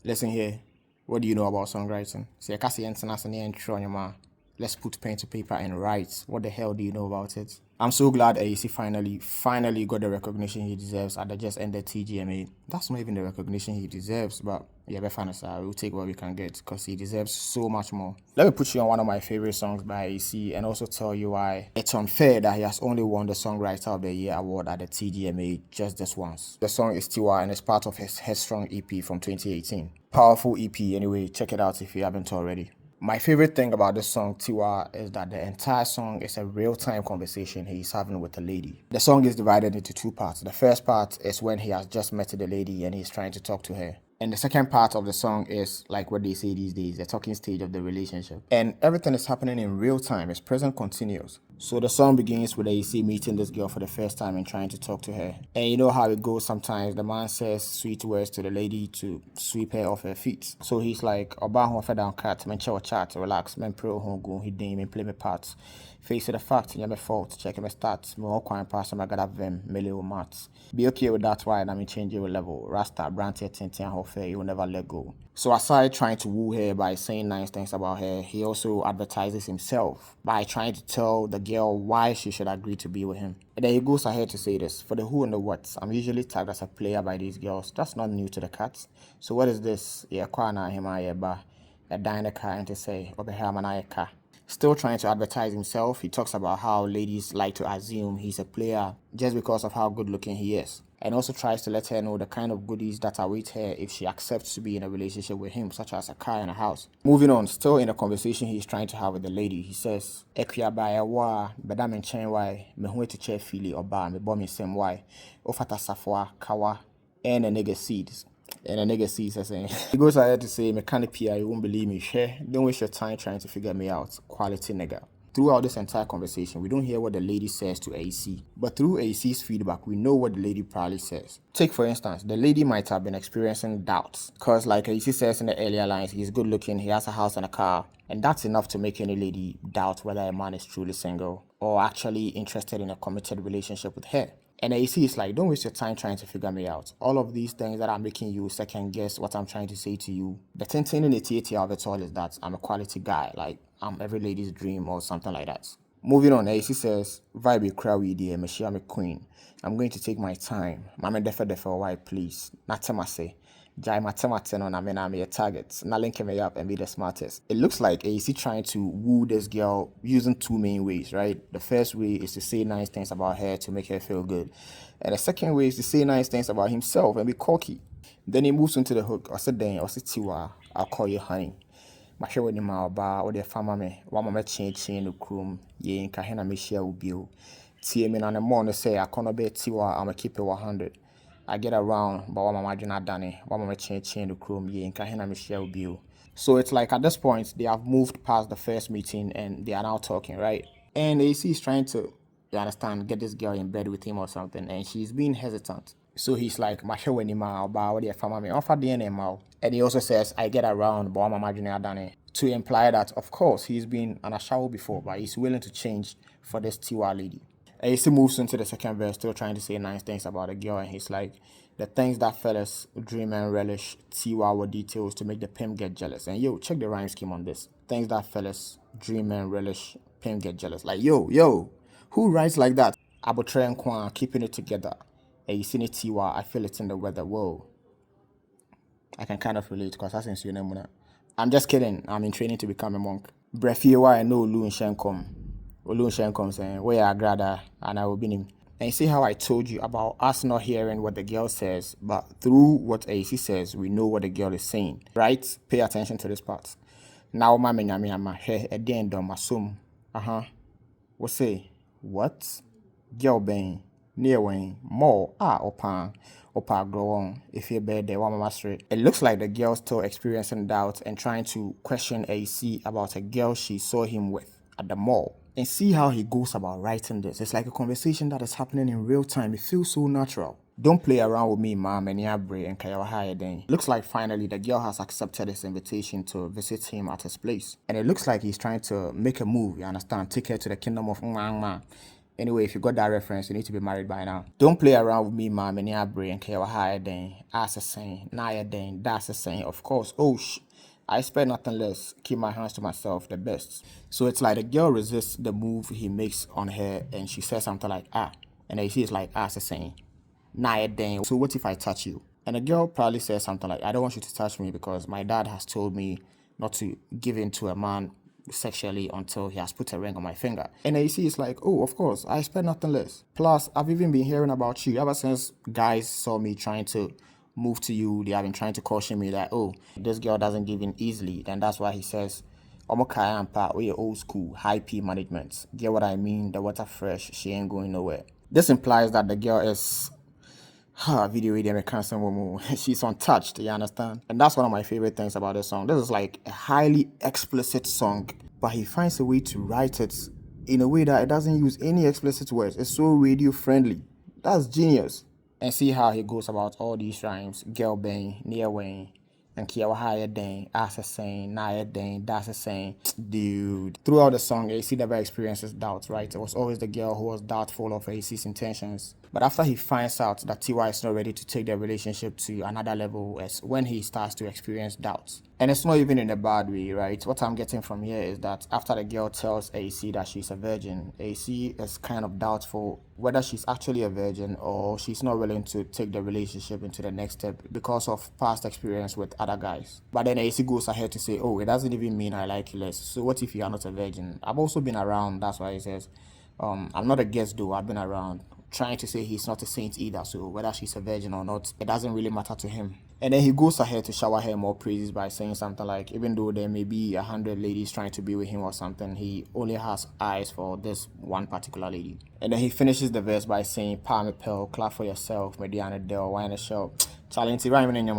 Listen here. What do you know about songwriting? See, let's put pen to paper and write. What the hell do you know about it? I'm so glad Ayisi finally got the recognition he deserves at the just ended TGMA. That's not even the recognition he deserves, but yeah, we'll take what we can get because he deserves so much more. Let me put you on one of my favorite songs by Ayisi and also tell you why it's unfair that he has only won the Songwriter of the Year award at the TGMA just this once. The song is Tiwaa and it's part of his Headstrong EP from 2018. Powerful EP anyway, check it out if you haven't already. My favorite thing about this song, Tiwaa, is that the entire song is a real-time conversation he's having with a lady. The song is divided into two parts. The first part is when he has just met the lady and he's trying to talk to her. And the second part of the song is like what they say these days, the talking stage of the relationship. And everything is happening in real time, it's present continuous. So the song begins with Ayisi meeting this girl for the first time and trying to talk to her. And you know how it goes sometimes, the man says sweet words to the lady to sweep her off her feet. So he's like, Oba ho down cat, men chill chat, relax, men pro ho go, he didn't play my parts. Face the fact, you my fault, check my stats, more quite pass my god of them, mellow mats. Be okay with that why I'm change your level. Rasta, Branty, Tintin, how fair, you will never let go. So aside trying to woo her by saying nice things about her, he also advertises himself by trying to tell the girl why she should agree to be with him. And then he goes ahead to say this, for the who and the what, I'm usually tagged as a player by these girls. That's not new to the cats. So what is this? Yeah, kwana hima yeba, a dine car and to say, obehamanayaka. Still trying to advertise himself, he talks about how ladies like to assume he's a player just because of how good looking he is. And also tries to let her know the kind of goodies that await her if she accepts to be in a relationship with him, such as a car and a house. Moving on, still in a conversation he's trying to have with the lady, he says, Ekia ba wa, bedam en chen wai, me huwe to che fili oba, me bo me sem wai, ofata safwa, kawa, and a nigga seeds. And a nigga sees us saying, he goes ahead to say, mechanic PI, you won't believe me, share. Don't waste your time trying to figure me out. Quality nigga. Throughout this entire conversation, we don't hear what the lady says to AC, but through AC's feedback, we know what the lady probably says. Take for instance, the lady might have been experiencing doubts, because like AC says in the earlier lines, he's good looking, he has a house and a car, and that's enough to make any lady doubt whether a man is truly single or actually interested in a committed relationship with her. And AC is like, don't waste your time trying to figure me out. All of these things that are making you second guess what I'm trying to say to you. The thing in the of it all is that I'm a quality guy. Like, I'm every lady's dream or something like that. Moving on, AC says, Vibe crowd dear, Michelle McQueen. I'm going to take my time. Mama defer why please. Natemase. Jai matemate on I'm a target. Now link me up and be the smartest. It looks like AC trying to woo this girl using two main ways, right? The first way is to say nice things about her to make her feel good. And the second way is to say nice things about himself and be cocky. Then he moves into the hook. I said, then, I said, Tiwaa, I'll call you honey. Mahwɛ w'anim a ɔbaa wode fama me wama mɛkyeɛkyeɛ no kurom yɛ nkahe na mehyia wo bio tie me na ne mmɔɔ no sɛ akɔnɔ bɛɛ Tiwaa I'ma keep it 100 I get around but wama madwene adane wama mɛkyeɛkyeɛ no kurom yɛ nkahe na mehyia wo bio. So it's like at this point they have moved past the first meeting and they are now talking, right? And AC is trying to, you understand, get this girl in bed with him or something and she's being hesitant. So he's like, Mahwɛ w'anim a ɔbaa wode fama me ɔmfa deɛ na ɛma wo. And he also says, I get around, but I'm adane, to imply that, of course, he's been an ashawo before, but he's willing to change for this Tiwaa lady. And he still moves into the second verse, still trying to say nice things about the girl, and he's like, the things that fellas dream and relish, Tiwaa were details to make the pimp get jealous. And yo, check the rhyme scheme on this. Things that fellas dream and relish, pimp get jealous. Like, yo, who writes like that? Abotre and Kwan, keeping it together. And you see it, Tiwaa, I feel it in the weather, whoa. I can kind of relate because that's in name. I'm just kidding. I'm in training to become a monk. Brefiwa I know Olu Shenkom saying, where I grada and I will be him. And you see how I told you about us not hearing what the girl says, but through what AC says, we know what the girl is saying. Right? Pay attention to this part. Now my nyame he a den do masum. What say? What? Girl bang. Near Wayne, more, opa grow on, if you're bad there, one master. It looks like the girl's still experiencing doubt and trying to question AC about a girl she saw him with at the mall. And see how he goes about writing this. It's like a conversation that is happening in real time. It feels so natural. Don't play around with me, mom, and yabre and kayawa higher then. Looks like finally the girl has accepted his invitation to visit him at his place. And it looks like he's trying to make a move, you understand? Take her to the kingdom of Ngangma. Anyway, if you got that reference, you need to be married by now. Don't play around with me, man. Many are brain care higher than as a saying, nigher than that's a saying. Of course. Oh, I expect nothing less. Keep my hands to myself, the best. So it's like the girl resists the move he makes on her, and she says something like and then she's like as a saying, nigher than. So what if I touch you? And the girl probably says something like, I don't want you to touch me because my dad has told me not to give in to a man sexually until he has put a ring on my finger. And Ayisi is like, oh, of course, I expect nothing less. Plus, I've even been hearing about you ever since guys saw me trying to move to you. They have been trying to caution me that, oh, this girl doesn't give in easily. Then that's why he says, Omokaya and Pat, we're old school, high P management. Get what I mean? The water fresh, she ain't going nowhere. This implies that the girl is video she's untouched, you understand? And that's one of my favorite things about this song. This is like a highly explicit song, but he finds a way to write it in a way that it doesn't use any explicit words. It's so radio friendly. That's genius. And see how he goes about all these rhymes: girl bang, near wayne, and Kiawa higher dang, as a saying, nigher dang, that's a saying. Dude. Throughout the song, AC never experiences doubt, right? It was always the girl who was doubtful of AC's intentions. But after he finds out that Tiwaa is not ready to take their relationship to another level, is when he starts to experience doubts. And it's not even in a bad way, right? What I'm getting from here is that after the girl tells AC that she's a virgin, AC is kind of doubtful whether she's actually a virgin or she's not willing to take the relationship into the next step because of past experience with other guys. But then AC goes ahead to say, oh, it doesn't even mean I like you less. So what if you are not a virgin? I've also been around. That's why he says, I'm not a guest though. I've been around. Trying to say he's not a saint either, so whether she's a virgin or not, it doesn't really matter to him. And then he goes ahead to shower her more praises by saying something like, even though there may be 100 ladies trying to be with him or something, he only has eyes for this one particular lady. And then he finishes the verse by saying, palm a pill, clap for yourself, mediana del, wine a shell. Challenge rhyming in your